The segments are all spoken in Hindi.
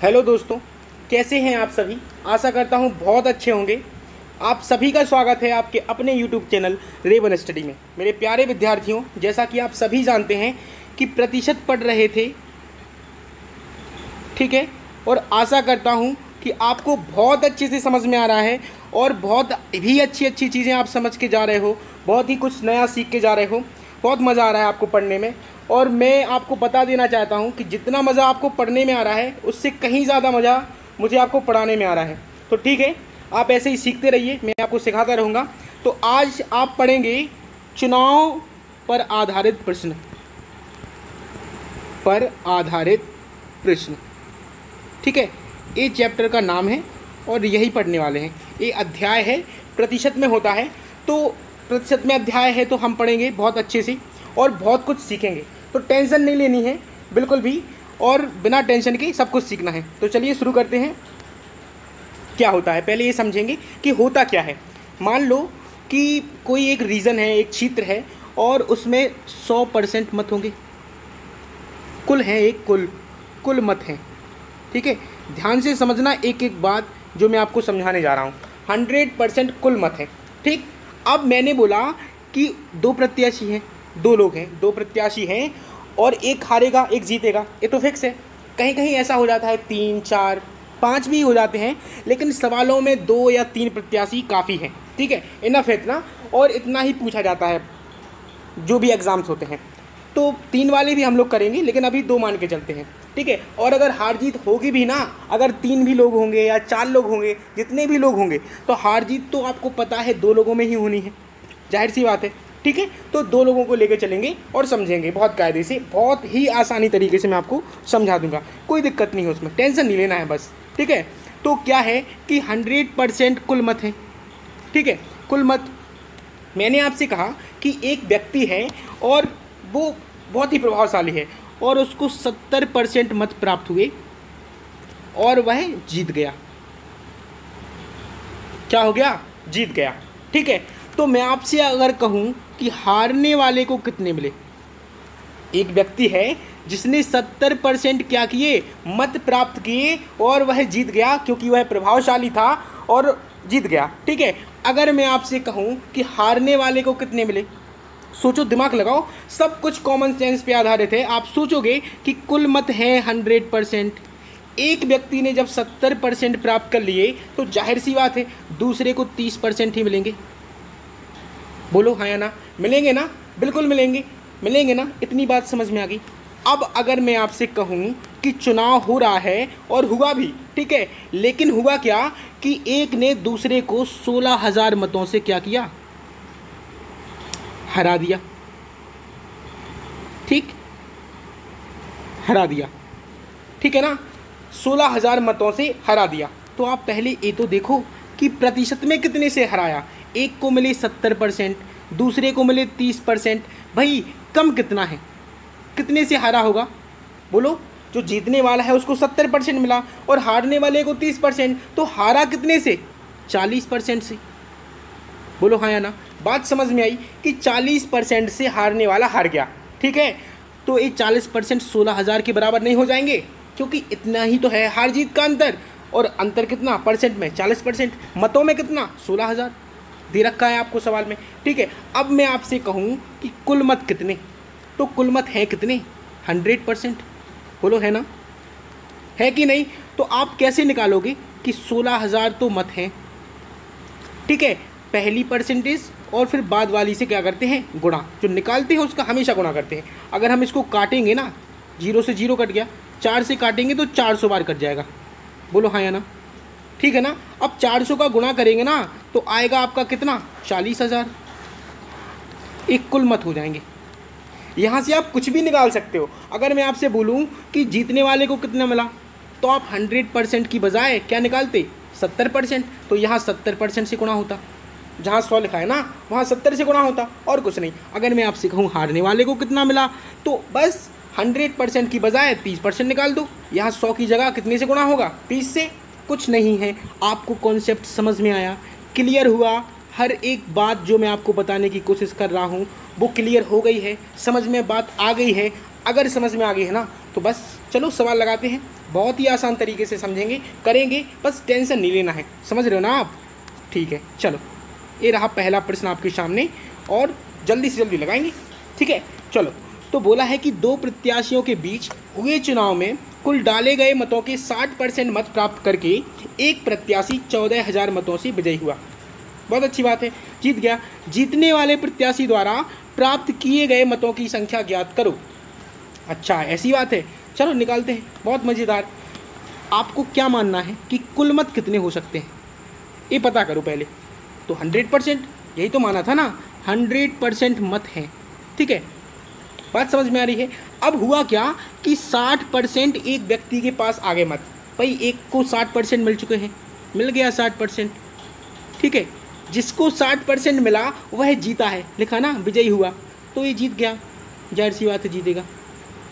हेलो दोस्तों, कैसे हैं आप सभी। आशा करता हूं बहुत अच्छे होंगे। आप सभी का स्वागत है आपके अपने यूट्यूब चैनल रेवन स्टडी में। मेरे प्यारे विद्यार्थियों, जैसा कि आप सभी जानते हैं कि प्रतिशत पढ़ रहे थे, ठीक है, और आशा करता हूं कि आपको बहुत अच्छे से समझ में आ रहा है और बहुत भी अच्छी अच्छी चीज़ें आप समझ के जा रहे हो, बहुत ही कुछ नया सीख के जा रहे हो, बहुत मज़ा आ रहा है आपको पढ़ने में। और मैं आपको बता देना चाहता हूं कि जितना मज़ा आपको पढ़ने में आ रहा है उससे कहीं ज़्यादा मज़ा मुझे आपको पढ़ाने में आ रहा है। तो ठीक है, आप ऐसे ही सीखते रहिए, मैं आपको सिखाता रहूँगा। तो आज आप पढ़ेंगे चुनाव पर आधारित प्रश्न, ठीक है। ये चैप्टर का नाम है और यही पढ़ने वाले हैं। ये अध्याय है, प्रतिशत में होता है, तो प्रतिशत में अध्याय है तो हम पढ़ेंगे बहुत अच्छे से और बहुत कुछ सीखेंगे। तो टेंशन नहीं लेनी है बिल्कुल भी, और बिना टेंशन के सब कुछ सीखना है। तो चलिए शुरू करते हैं। क्या होता है पहले ये समझेंगे कि होता क्या है। मान लो कि कोई एक रीजन है, एक क्षेत्र है और उसमें 100% मत होंगे। कुल है, एक कुल मत हैं, ठीक है। ध्यान से समझना एक एक बात जो मैं आपको समझाने जा रहा हूँ। 100% कुल मत है, ठीक। अब मैंने बोला कि दो प्रत्याशी हैं, दो लोग हैं, दो प्रत्याशी हैं और एक हारेगा एक जीतेगा, ये तो फिक्स है। कहीं कहीं ऐसा हो जाता है 3, 4, 5 भी हो जाते हैं, लेकिन सवालों में 2 या 3 प्रत्याशी काफ़ी हैं, ठीक है। इनफ है इतना, और इतना ही पूछा जाता है जो भी एग्ज़ाम्स होते हैं। तो 3 वाले भी हम लोग करेंगे, लेकिन अभी 2 मान के चलते हैं, ठीक है। और अगर हार जीत होगी भी ना, अगर 3 भी लोग होंगे या 4 लोग होंगे, जितने भी लोग होंगे, तो हार जीत तो आपको पता है 2 लोगों में ही होनी है, जाहिर सी बात है, ठीक है। तो 2 लोगों को लेकर चलेंगे और समझेंगे बहुत कायदे से, बहुत ही आसानी तरीके से मैं आपको समझा दूंगा। कोई दिक्कत नहीं है उसमें, टेंशन नहीं लेना है बस, ठीक है। तो क्या है कि 100% कुल मत है, ठीक है। कुल मत, मैंने आपसे कहा कि एक व्यक्ति है और वो बहुत ही प्रभावशाली है और उसको 70% मत प्राप्त हुए और वह जीत गया। क्या हो गया? जीत गया, ठीक है। तो मैं आपसे अगर कहूं कि हारने वाले को कितने मिले। एक व्यक्ति है जिसने 70% क्या किए, मत प्राप्त किए और वह जीत गया, क्योंकि वह प्रभावशाली था और जीत गया, ठीक है। अगर मैं आपसे कहूं कि हारने वाले को कितने मिले, सोचो, दिमाग लगाओ, सब कुछ कॉमन सेंस पे आधारित है। आप सोचोगे कि कुल मत है 100%, एक व्यक्ति ने जब 70% प्राप्त कर लिए तो जाहिर सी बात है दूसरे को 30% ही मिलेंगे। बोलो हाँ या ना? मिलेंगे ना? बिल्कुल मिलेंगे, मिलेंगे ना? इतनी बात समझ में आ गई। अब अगर मैं आपसे कहूँ कि चुनाव हो रहा है और हुआ भी, ठीक है, लेकिन हुआ क्या कि एक ने दूसरे को 16,000 मतों से क्या किया, हरा दिया, ठीक, हरा दिया, ठीक है ना, 16,000 मतों से हरा दिया। तो आप पहले ये तो देखो कि प्रतिशत में कितने से हराया। एक को मिले 70%, दूसरे को मिले 30%। भाई कम कितना है, कितने से हारा होगा? बोलो, जो जीतने वाला है उसको 70% मिला और हारने वाले को 30%, तो हारा कितने से? 40% से। बोलो हाँ या ना? बात समझ में आई कि 40% से हारने वाला हार गया, ठीक है। तो ये 40% 16,000 के बराबर नहीं हो जाएंगे, क्योंकि इतना ही तो है हार जीत का अंतर। और अंतर कितना परसेंट में? 40%। मतों में कितना? 16,000 दे रखा है आपको सवाल में, ठीक है। अब मैं आपसे कहूँ कि कुल मत कितने, तो कुल मत हैं कितने? 100%। बोलो है ना? है कि नहीं? तो आप कैसे निकालोगे कि 16,000 तो मत हैं, ठीक है। पहली परसेंटेज और फिर बाद वाली से क्या करते हैं, गुणा। जो निकालते हैं उसका हमेशा गुणा करते हैं। अगर हम इसको काटेंगे ना, 0 से 0 कट गया, 4 से काटेंगे तो 400 बार कट जाएगा। बोलो हाँ या ना? ठीक है ना। अब 400 का गुणा करेंगे ना तो आएगा आपका कितना, 40,000। एक कुल मत हो जाएंगे। यहाँ से आप कुछ भी निकाल सकते हो। अगर मैं आपसे बोलूँ कि जीतने वाले को कितना मिला, तो आप 100% की बजाय क्या निकालते, 70%। तो यहाँ 70% से गुणा होता, जहाँ 100 लिखा है ना वहाँ 70 से गुणा होता, और कुछ नहीं। अगर मैं आपसे कहूँ हारने वाले को कितना मिला, तो बस 100% की बजाय 30% निकाल दो। यहाँ 100 की जगह कितने से गुणा होगा, 30 से। कुछ नहीं है। आपको कॉन्सेप्ट समझ में आया, क्लियर हुआ? हर एक बात जो मैं आपको बताने की कोशिश कर रहा हूँ वो क्लियर हो गई है, समझ में बात आ गई है। अगर समझ में आ गई है ना तो बस चलो सवाल लगाते हैं। बहुत ही आसान तरीके से समझेंगे, करेंगे, बस टेंशन नहीं लेना है। समझ रहे हो ना आप? ठीक है, चलो ये रहा पहला प्रश्न आपके सामने और जल्दी से जल्दी लगाएंगे। ठीक है, चलो। तो बोला है कि दो प्रत्याशियों के बीच हुए चुनाव में कुल डाले गए मतों के 60% मत प्राप्त करके एक प्रत्याशी 14,000 मतों से विजयी हुआ। बहुत अच्छी बात है, जीत गया। जीतने वाले प्रत्याशी द्वारा प्राप्त किए गए मतों की संख्या ज्ञात करो। अच्छा, ऐसी बात है, चलो निकालते हैं। बहुत मज़ेदार। आपको क्या मानना है कि कुल मत कितने हो सकते हैं, ये पता करो पहले। तो 100%, यही तो माना था ना, 100% मत हैं। ठीक है, बात समझ में आ रही है? अब हुआ क्या कि 60% एक व्यक्ति के पास आ गए मत। भाई एक को 60% मिल चुके हैं, मिल गया 60%। ठीक है, जिसको 60% मिला वह जीता है, लिखा ना, विजयी हुआ, तो ये जीत गया, जाहिर सी बात है जीतेगा।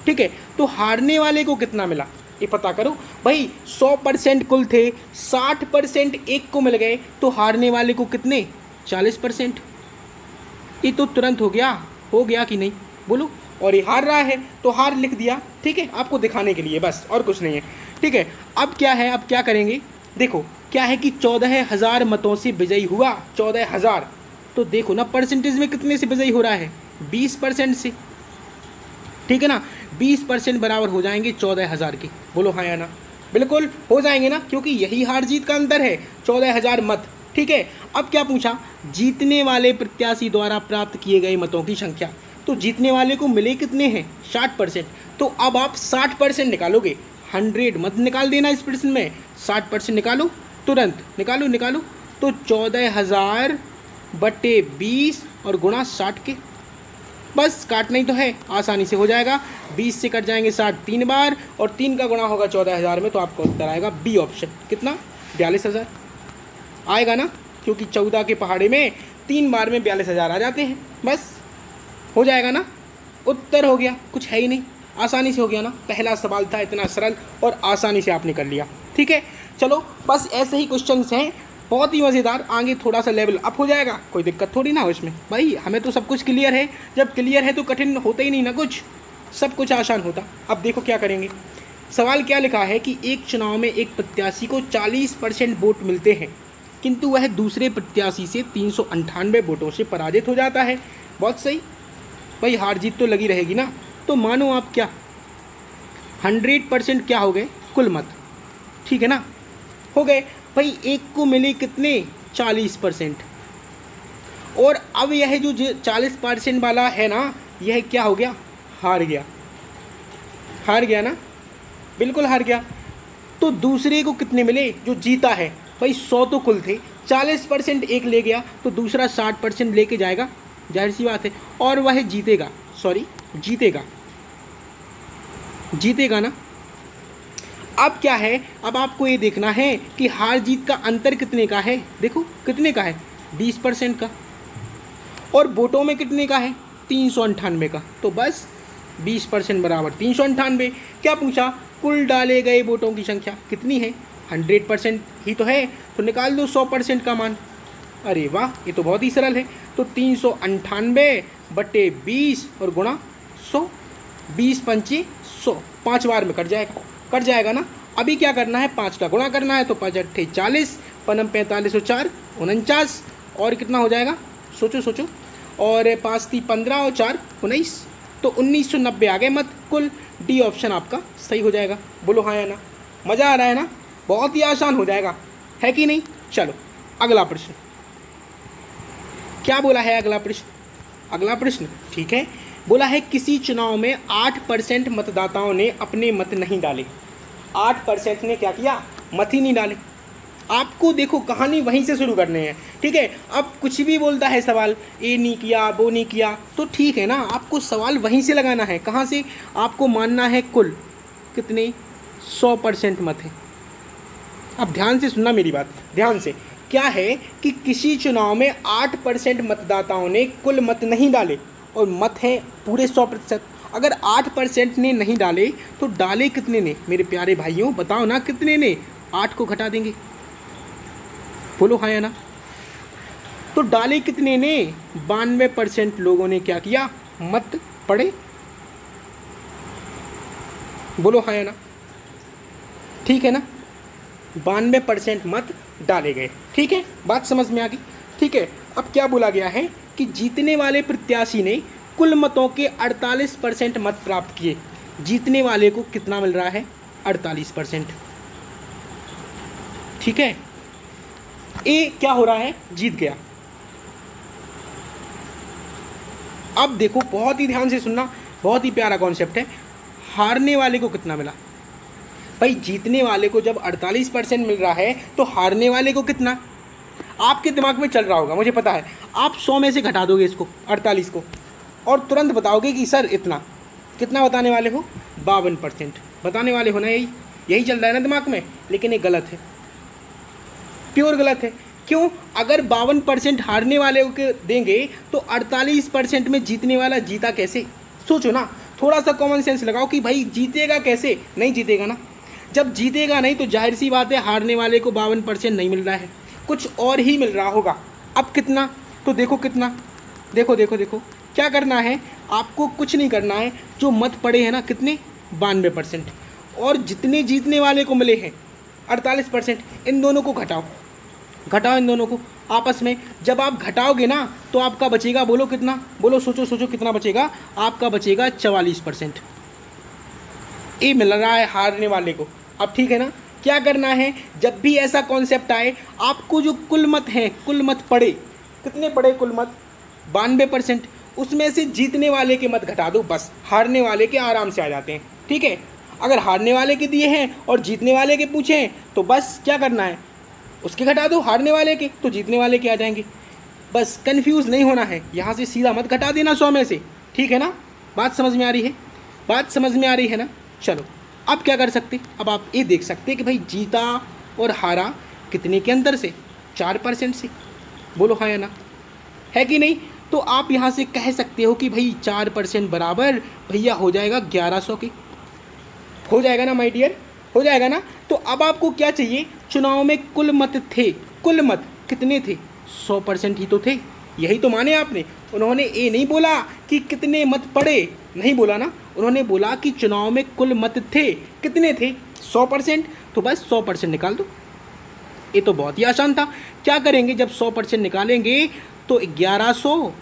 ठीक है, तो हारने वाले को कितना मिला ये पता करो। भाई 100% कुल थे, 60% एक को मिल गए, तो हारने वाले को कितने? 40%। ये तो तुरंत हो गया कि नहीं बोलो? और ये हार रहा है तो हार लिख दिया। ठीक है, आपको दिखाने के लिए बस, और कुछ नहीं है। ठीक है, अब क्या है, अब क्या करेंगे? देखो क्या है कि 14,000 मतों से विजयी हुआ। 14,000, तो देखो ना परसेंटेज में कितने से विजयी हो रहा है? 20% से। ठीक है ना, 20% बराबर हो जाएंगे 14,000 के। बोलो हाँ या ना? बिल्कुल हो जाएंगे ना, क्योंकि यही हार जीत का अंतर है, 14,000 मत। ठीक है, अब क्या पूछा? जीतने वाले प्रत्याशी द्वारा प्राप्त किए गए मतों की संख्या। तो जीतने वाले को मिले कितने हैं? 60%। तो अब आप 60% निकालोगे, 100 मत निकाल देना इस प्रश्न में, 60% निकालो, तुरंत निकालो। तो 14,000 बटे 20 और गुणा 60 के, बस काटना ही तो है, आसानी से हो जाएगा। 20 से कट जाएंगे 60 3 बार, और 3 का गुणा होगा 14,000 में, तो आपका उत्तर आएगा बी ऑप्शन। कितना? 42,000 आएगा ना, क्योंकि 14 के पहाड़े में 3 बार में 42,000 आ जाते हैं। बस हो जाएगा ना, उत्तर हो गया, कुछ है ही नहीं, आसानी से हो गया ना। पहला सवाल था इतना सरल और आसानी से आपने कर लिया। ठीक है, चलो बस ऐसे ही क्वेश्चंस हैं, बहुत ही मज़ेदार। आगे थोड़ा सा लेवल अप हो जाएगा, कोई दिक्कत थोड़ी ना हो इसमें। भाई हमें तो सब कुछ क्लियर है, जब क्लियर है तो कठिन होता ही नहीं ना कुछ, सब कुछ आसान होता। अब देखो क्या करेंगे। सवाल क्या लिखा है कि एक चुनाव में एक प्रत्याशी को 40% वोट मिलते हैं, किंतु वह दूसरे प्रत्याशी से 398 वोटों से पराजित हो जाता है। बहुत सही, भाई हार जीत तो लगी रहेगी ना। तो मानो आप क्या 100% क्या हो गए? कुल मत। ठीक है ना, हो गए। भाई एक को मिले कितने? 40%। और अब यह जो 40% वाला है ना, यह क्या हो गया? हार गया ना, बिल्कुल हार गया। तो दूसरे को कितने मिले? जो जीता है, भाई 100 तो कुल थे, 40% एक ले गया, तो दूसरा 60% लेके जाएगा, जाहिर सी बात है, और वह जीतेगा ना। अब क्या है, अब आपको ये देखना है कि हार जीत का अंतर कितने का है। देखो कितने का है? 20% का। और वोटों में कितने का है? 398 का। तो बस 20% बराबर 398। क्या पूछा? कुल डाले गए वोटों की संख्या कितनी है? 100% ही तो है, तो निकाल दो 100% का मान। अरे वाह, ये तो बहुत ही सरल है। तो 398 बटे 20 और गुणा 100, 20 पंचे 100, 5 बार में कट जाएगा ना। अभी क्या करना है? 5 का गुणा करना है, तो 5 अट्ठे 40, पनम 45 और 4 49, और कितना हो जाएगा? सोचो, और 5 × 15 और 4 19, तो 1990 आ गए मत कुल। डी ऑप्शन आपका सही हो जाएगा। बोलो हाँ या ना? मज़ा आ रहा है ना? बहुत ही आसान हो जाएगा, है कि नहीं? चलो अगला प्रश्न क्या बोला है? अगला प्रश्न ठीक है, बोला है किसी चुनाव में 8% मतदाताओं ने अपने मत नहीं डाले। 8% ने क्या किया? मत ही नहीं डाले। आपको देखो कहानी वहीं से शुरू करनी है। ठीक है, अब कुछ भी बोलता है सवाल, ये नहीं किया वो नहीं किया, तो ठीक है ना, आपको सवाल वहीं से लगाना है। कहाँ से? आपको मानना है कुल कितने? 100% मत है। अब ध्यान से सुनना मेरी बात, ध्यान से। क्या है कि किसी चुनाव में 8% मतदाताओं ने कुल मत नहीं डाले, और मत है पूरे 100%। अगर 8% ने नहीं डाले तो डाले कितने ने? मेरे प्यारे भाइयों बताओ ना, कितने ने? 8 को घटा देंगे, बोलो हाँ या ना? तो डाले कितने ने? 92% लोगों ने क्या किया? मत पड़े। बोलो हाँ या ना, ठीक है ना। 92% मत डाले गए, ठीक है, बात समझ में आ गई, ठीक है। अब क्या बोला गया है कि जीतने वाले प्रत्याशी ने कुल मतों के 48% मत प्राप्त किए। जीतने वाले को कितना मिल रहा है? 48%, ठीक है। ए क्या हो रहा है? जीत गया। अब देखो, बहुत ही ध्यान से सुनना, बहुत ही प्यारा कॉन्सेप्ट है। हारने वाले को कितना मिला? भाई जीतने वाले को जब 48% मिल रहा है तो हारने वाले को कितना? आपके दिमाग में चल रहा होगा, मुझे पता है। आप 100 में से घटा दोगे इसको, 48 को, और तुरंत बताओगे कि सर इतना। कितना बताने वाले हो? 52% बताने वाले हो ना। यही चल रहा है ना दिमाग में, लेकिन ये गलत है, प्योर गलत है। क्यों? अगर 52% हारने वाले को देंगे तो 48% में जीतने वाला जीता कैसे? सोचो ना, थोड़ा सा कॉमन सेंस लगाओ कि भाई जीतेगा कैसे? नहीं जीतेगा ना। जब जीतेगा नहीं तो जाहिर सी बात है हारने वाले को 52% नहीं मिल रहा है, कुछ और ही मिल रहा होगा। अब कितना? तो देखो कितना, देखो देखो देखो, क्या करना है आपको? कुछ नहीं करना है। जो मत पड़े हैं ना, कितने? 92%, और जितने जीतने वाले को मिले हैं 48%, इन दोनों को घटाओ, घटाओ इन दोनों को आपस में। जब आप घटाओगे ना तो आपका बचेगा, बोलो कितना? बोलो, सोचो सोचो कितना बचेगा? आपका बचेगा 44%। ये मिल रहा है हारने वाले को। अब ठीक है ना, क्या करना है? जब भी ऐसा कॉन्सेप्ट आए, आपको जो कुल मत हैं, कुल मत पड़े, कितने पड़े कुल मत? 92%, उसमें से जीतने वाले के मत घटा दो, बस हारने वाले के आराम से आ जाते हैं, ठीक है। अगर हारने वाले के दिए हैं और जीतने वाले के पूछे हैं तो बस क्या करना है? उसके घटा दो, हारने वाले के, तो जीतने वाले के आ जाएंगे। बस कंफ्यूज नहीं होना है, यहाँ से सीधा मत घटा देना 100 में से, ठीक है ना। बात समझ में आ रही है? बात समझ में आ रही है ना। चलो, अब क्या कर सकते? अब आप ये देख सकते कि भाई जीता और हारा कितने के अंदर से? 4% से। बोलो हाँ या ना, है कि नहीं? तो आप यहाँ से कह सकते हो कि भाई 4% बराबर भैया हो जाएगा 1100 के। हो जाएगा ना माय डियर, हो जाएगा ना। तो अब आपको क्या चाहिए? चुनाव में कुल मत थे, कुल मत कितने थे? 100% ही तो थे। यही तो माने आपने। उन्होंने ये नहीं बोला कि कितने मत पड़े, नहीं बोला ना, उन्होंने बोला कि चुनाव में कुल मत थे, कितने थे? 100%। तो बस 100% निकाल दो। ये तो बहुत ही आसान था। क्या करेंगे? जब 100% निकालेंगे तो 1100,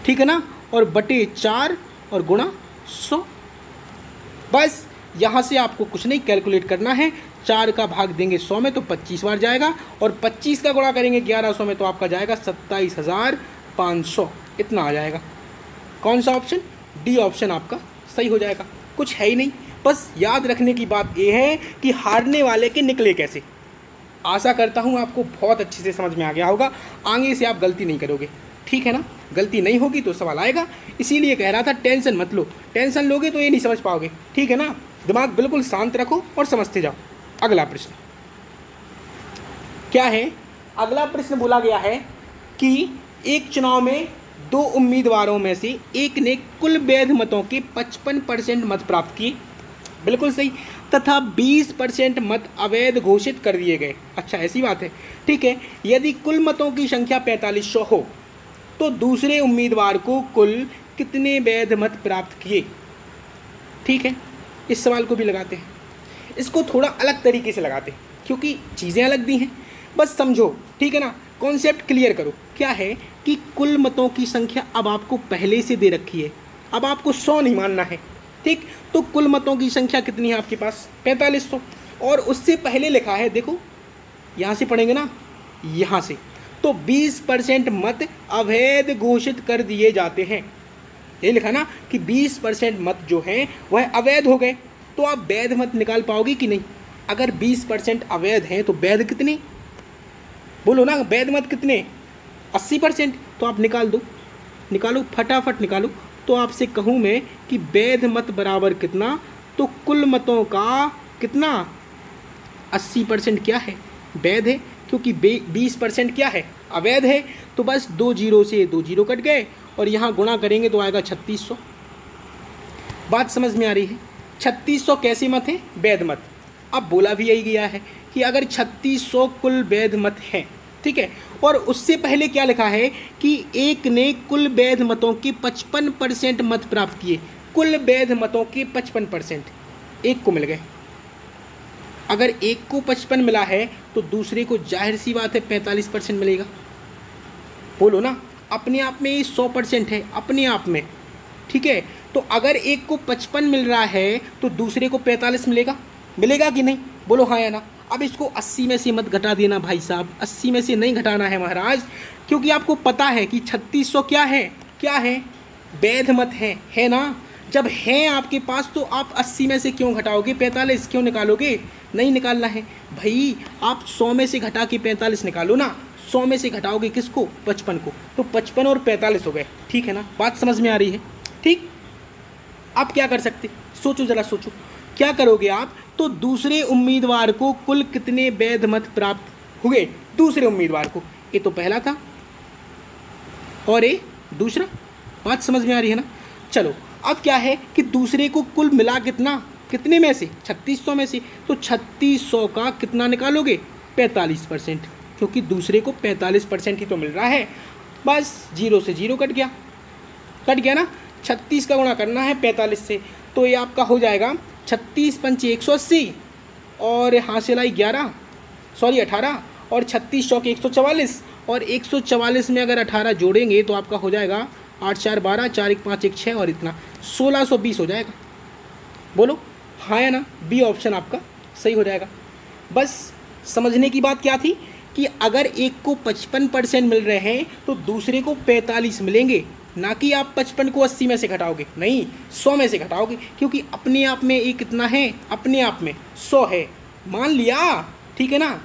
ठीक है ना, और बटे 4 और गुणा 100। बस यहाँ से आपको कुछ नहीं कैलकुलेट करना है। 4 का भाग देंगे 100 में तो 25 बार जाएगा, और 25 का गुणा करेंगे 1100 में तो आपका जाएगा 27,500, इतना आ जाएगा। कौन सा ऑप्शन? डी ऑप्शन आपका सही हो जाएगा। कुछ है ही नहीं। बस याद रखने की बात यह है कि हारने वाले के निकले कैसे। आशा करता हूँ आपको बहुत अच्छे से समझ में आ गया होगा। आगे से आप गलती नहीं करोगे, ठीक है ना। गलती नहीं होगी तो सवाल आएगा, इसीलिए कह रहा था टेंशन मत लो। टेंशन लोगे तो ये नहीं समझ पाओगे, ठीक है ना। दिमाग बिल्कुल शांत रखो और समझते जाओ। अगला प्रश्न क्या है? अगला प्रश्न बोला गया है कि एक चुनाव में 2 उम्मीदवारों में से एक ने कुल वैध मतों के 55% मत प्राप्त किए, बिल्कुल सही, तथा 20% मत अवैध घोषित कर दिए गए। अच्छा, ऐसी बात है, ठीक है। यदि कुल मतों की संख्या 4500 हो तो दूसरे उम्मीदवार को कुल कितने वैध मत प्राप्त किए? ठीक है, इस सवाल को भी लगाते हैं। इसको थोड़ा अलग तरीके से लगाते हैं क्योंकि चीज़ें अलग दी हैं। बस समझो, ठीक है ना, कॉन्सेप्ट क्लियर करो। क्या है कि कुल मतों की संख्या अब आपको पहले से दे रखी है, अब आपको 100 नहीं मानना है, ठीक। तो कुल मतों की संख्या कितनी है आपके पास? 4500, और उससे पहले लिखा है, देखो यहाँ से पढ़ेंगे ना, यहाँ से, तो 20% मत अवैध घोषित कर दिए जाते हैं। ये लिखा ना कि 20% मत जो हैं वह अवैध हो गए। तो आप वैध मत निकाल पाओगे कि नहीं? अगर 20% अवैध हैं तो वैध कितने? बोलो ना, वैध मत कितने? 80%। तो आप निकाल दो, निकालो, फटाफट निकालो। तो आपसे कहूँ मैं कि वैध मत बराबर कितना? तो कुल मतों का कितना? 80% क्या है? वैध है, क्योंकि 20% क्या है? अवैध है। तो बस 2 जीरो से 2 जीरो कट गए और यहाँ गुणा करेंगे तो आएगा 3600। बात समझ में आ रही है? 3600 कैसे मत हैं? वैध मत। अब बोला भी यही गया है कि अगर 3600 कुल वैध मत हैं, ठीक है, और उससे पहले क्या लिखा है कि एक ने कुल वैध मतों के 55% मत प्राप्त किए। कुल वैध मतों के 55% एक को मिल गए। अगर एक को 55 मिला है तो दूसरे को जाहिर सी बात है 45% मिलेगा। बोलो ना, अपने आप में ये 100% है अपने आप में, ठीक है। तो अगर एक को 55 मिल रहा है तो दूसरे को 45 मिलेगा, मिलेगा कि नहीं? बोलो हाँ या ना। अब इसको 80 में से मत घटा देना भाई साहब, 80 में से नहीं घटाना है महाराज, क्योंकि आपको पता है कि 3600 क्या है, क्या है? वैध मत है ना। जब हैं आपके पास तो आप 80 में से क्यों घटाओगे? 45 क्यों निकालोगे? नहीं निकालना है भाई, आप 100 में से घटा के 45 निकालो ना। 100 में से घटाओगे किसको? 55 को, तो 55 और 45 हो गए, ठीक है ना। बात समझ में आ रही है? ठीक। आप क्या कर सकते, सोचो जरा सोचो, क्या करोगे आप? तो दूसरे उम्मीदवार को कुल कितने वैध मत प्राप्त हुए? दूसरे उम्मीदवार को, ये तो पहला था और ये दूसरा। बात समझ में आ रही है ना। चलो अब क्या है कि दूसरे को कुल मिला कितना, कितने में से? 3600 में से। तो 3600 का कितना निकालोगे? 45%, क्योंकि दूसरे को 45% ही तो मिल रहा है। बस 0 से 0 कट गया, कट गया ना। 36 का गुणा करना है 45 से, तो ये आपका हो जाएगा 36 पंचे 180 और हासिल आई 18 और 36 चौके 144 और 144 में अगर 18 जोड़ेंगे तो आपका हो जाएगा 8 4 12 4 1 5 1 6 और इतना 1620 हो जाएगा। बोलो हाँ या ना। बी ऑप्शन आपका सही हो जाएगा। बस समझने की बात क्या थी कि अगर एक को 55% मिल रहे हैं तो दूसरे को 45 मिलेंगे, ना कि आप 55 को 80 में से घटाओगे, नहीं 100 में से घटाओगे, क्योंकि अपने आप में ये कितना है? अपने आप में 100 है, मान लिया, ठीक है ना।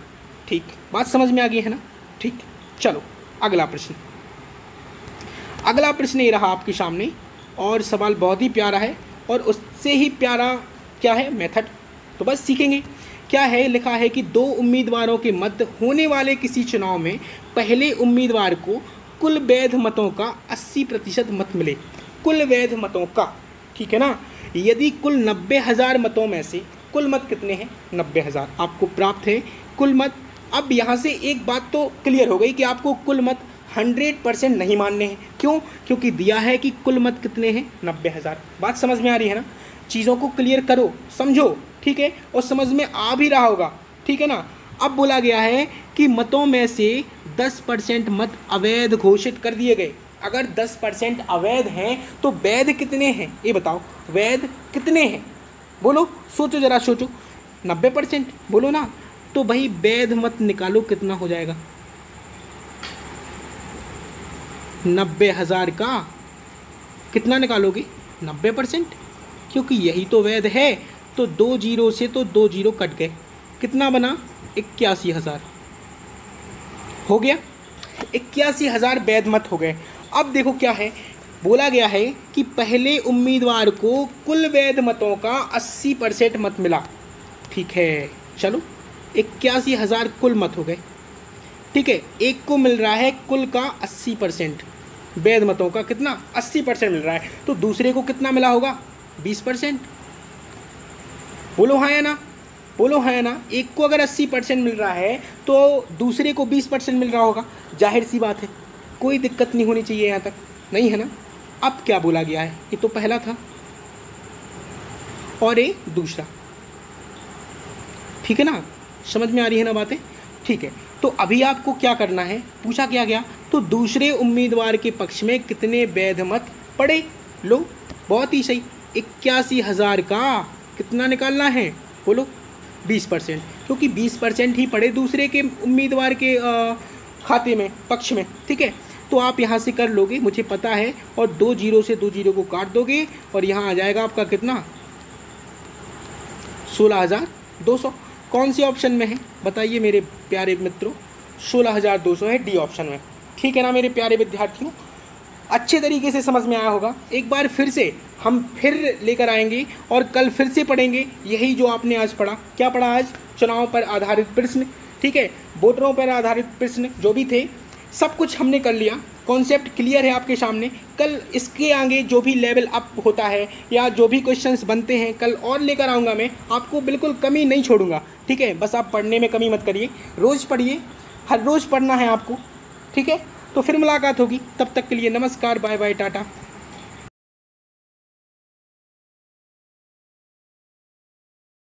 ठीक, बात समझ में आ गई है ना। ठीक, चलो अगला प्रश्न। अगला प्रश्न ये रहा आपके सामने और सवाल बहुत ही प्यारा है और उससे ही प्यारा क्या है? मेथड। तो बस सीखेंगे। क्या है? लिखा है कि दो उम्मीदवारों के मध्य होने वाले किसी चुनाव में पहले उम्मीदवार को कुल वैध मतों का 80% मत मिले। कुल वैध मतों का, ठीक है ना। यदि कुल 90,000 मतों में से कुल मत कितने हैं? 90,000 आपको प्राप्त है कुल मत। अब यहाँ से एक बात तो क्लियर हो गई कि आपको कुल मत 100% नहीं मानने हैं। क्यों? क्योंकि दिया है कि कुल मत कितने हैं? 90,000। बात समझ में आ रही है ना। चीज़ों को क्लियर करो, समझो, ठीक है, और समझ में आ भी रहा होगा, ठीक है ना। अब बोला गया है कि मतों में से 10% मत अवैध घोषित कर दिए गए। अगर 10% अवैध हैं तो वैध कितने हैं? ये बताओ, वैध कितने हैं? बोलो, सोचो जरा सोचो। 90%, बोलो ना। तो भाई वैध मत निकालो, कितना हो जाएगा? 90,000 का कितना निकालोगे? 90%, क्योंकि यही तो वैध है। तो 2 जीरो से तो 2 जीरो कट गए, कितना बना? 81,000 हो गया। 81,000 वैध मत हो गए। अब देखो क्या है, बोला गया है कि पहले उम्मीदवार को कुल वैध मतों का 80% मत मिला, ठीक है। चलो 81,000 कुल मत हो गए, ठीक है। एक को मिल रहा है कुल का 80%, वैध मतों का कितना? 80% मिल रहा है। तो दूसरे को कितना मिला होगा? 20%। बोलो हाँ या ना, बोलो हाँ या ना। एक को अगर 80% मिल रहा है तो दूसरे को 20% मिल रहा होगा, जाहिर सी बात है, कोई दिक्कत नहीं होनी चाहिए यहाँ तक, नहीं है ना। अब क्या बोला गया है? ये तो पहला था और ये दूसरा, ठीक है ना। समझ में आ रही है ना बातें? ठीक है। तो अभी आपको क्या करना है, पूछा क्या गया? तो दूसरे उम्मीदवार के पक्ष में कितने वैध मत पड़े? लो, बहुत ही सही। 81,000 का कितना निकालना है? बोलो 20%, क्योंकि 20% ही पड़े दूसरे के उम्मीदवार के खाते में, पक्ष में, ठीक है। तो आप यहाँ से कर लोगे, मुझे पता है, और 2 जीरो से 2 जीरो को काट दोगे और यहाँ आ जाएगा आपका कितना? 16,200। कौन से ऑप्शन में है बताइए मेरे प्यारे मित्रों? 16,200 है डी ऑप्शन में, ठीक है ना मेरे प्यारे विद्यार्थियों। अच्छे तरीके से समझ में आया होगा। एक बार फिर से हम फिर लेकर आएंगे और कल फिर से पढ़ेंगे यही जो आपने आज पढ़ा। क्या पढ़ा आज? चुनाव पर आधारित प्रश्न, ठीक है, वोटरों पर आधारित प्रश्न जो भी थे सब कुछ हमने कर लिया। कॉन्सेप्ट क्लियर है आपके सामने। कल इसके आगे जो भी लेवल अप होता है या जो भी क्वेश्चंस बनते हैं कल और लेकर आऊँगा मैं, आपको बिल्कुल कमी नहीं छोड़ूंगा, ठीक है। बस आप पढ़ने में कमी मत करिए, रोज़ पढ़िए, हर रोज़ पढ़ना है आपको, ठीक है। तो फिर मुलाकात होगी, तब तक के लिए नमस्कार, बाय बाय, टाटा।